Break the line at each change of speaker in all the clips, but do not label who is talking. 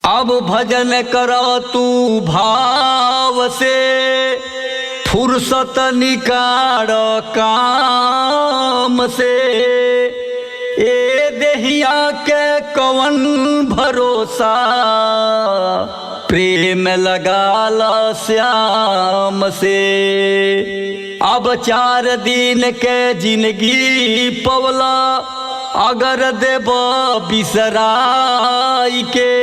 अब भजन करो तू भाव से, फुर्सत निकाल काम से। ए देहिया के कवन भरोसा, प्रेम लगाल श्याम से। अब 4 दिन के जिंदगी पवला, अगर देव बिसराई के।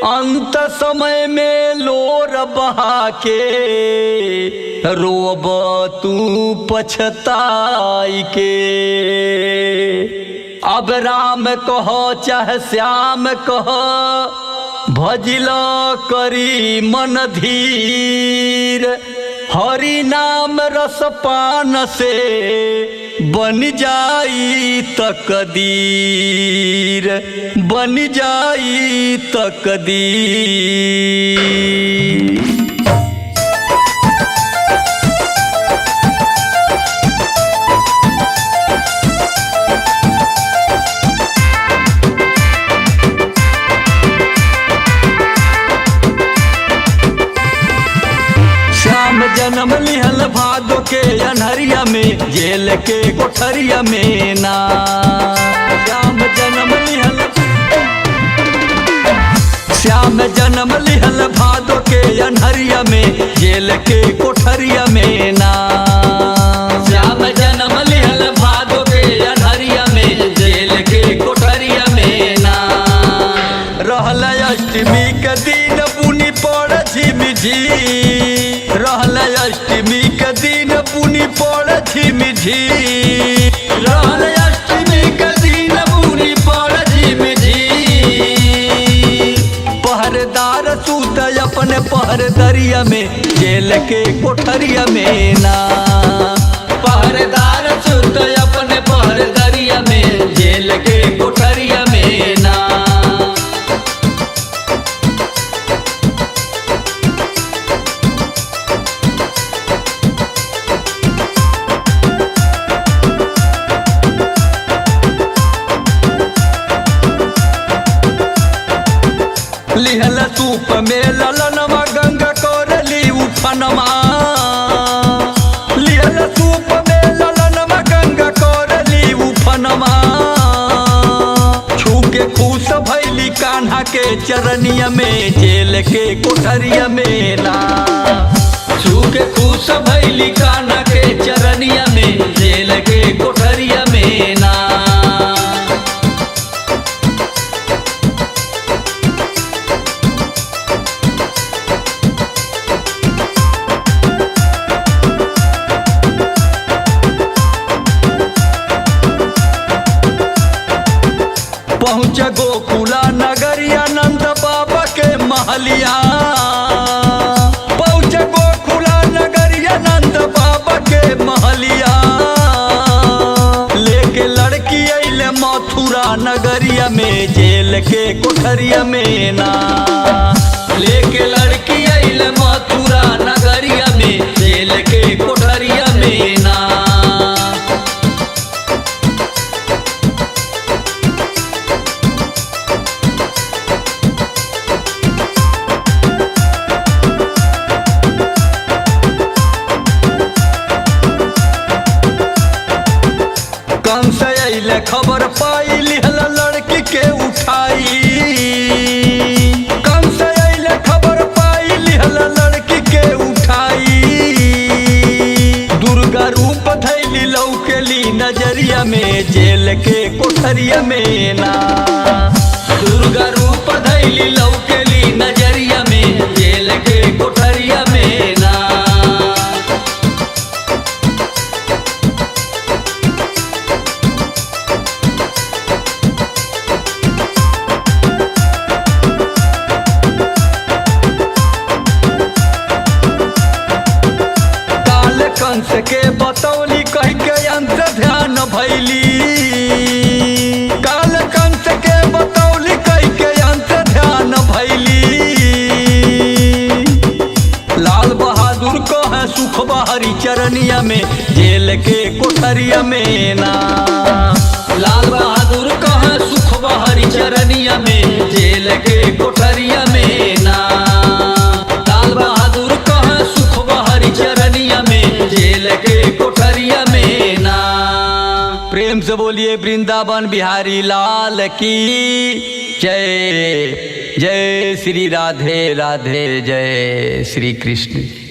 अंत समय में लोर बहा के, रोब तू पछताई के। अब राम कहो चाहे श्याम कहो, भजिला करी मन धीर। हरि नाम रस पान से, बन जाई तकदीर, बन जाई तकदीर। श्याम जन्म लिहल भादो के अनहरिया में, जेल के कोठरिया में ना। श्याम जन्म लिहल, श्याम जन्म लिहल भादो के अनहरिया में, जेल के कोठरिया में ना। श्याम जन्म लिहल भादो के अनहरिया में, जेल के कोठरिया में ना। रहल अष्टमी के दिन पुनि पड़ झिमझी, रहल अष्टमी के दिन पुनि पड़ झिमझी। रहल अष्टमी के दिन पुनि पड़ झिमझी। पहरेदार सूत अपने पहरेदरिया में, जेल के कोठरिया में ना। पहरेदार सूत अपने पहरेदरिया में, जेल के कोठरिया में ना। लिहल सूप में ललनमा, गंगा कोरली उफनमा। लिहल सूप में ललनमा, गंगा कोरली उफनमा। छू के खुश भैली कान्हा के चरनिया में, जेल के कोठरिया में ना। छू के खुश भैली कान्हा के चरनिया में, जेल के कोठरिया में ना। पहुँच गोकुला नगरिया, नंद बाबा के महलिया। पहुँच गोकुला नगरिया, नंद बाबा के महलिया। लेके लड़की अइले मथुरा नगरिया में, जेल के कोठरिया में ना। लेके लड़की अइले मथुरा नगरिया में, जेल के कोठरिया में ना। कंस अइले खबर पाई, लिहल लड़की के उठाई। कंस अइले खबर पाई, लिहल लड़की के उठाई। दुर्गा रूप धैली लौकेली नजरिया में, जेल के कोठरिया में ना। दुर्गा रूप धैली लौकेली नजरिया में, जेल के कोठरिया में ना। कंस के बतौली कह के अंत ध्यान भैली। काल कंस के बतौली कह के अंत ध्यान भैली। लाल बहादुर को है सुख बहरी चरनिया में, जेल के कोठरिया में ना। लाल बहादुर को है सुख बहरी चरनिया में, जेल के प्रेम से बोलिए वृंदावन बिहारी लाल की जय। जय श्री राधे राधे, जय श्री कृष्ण।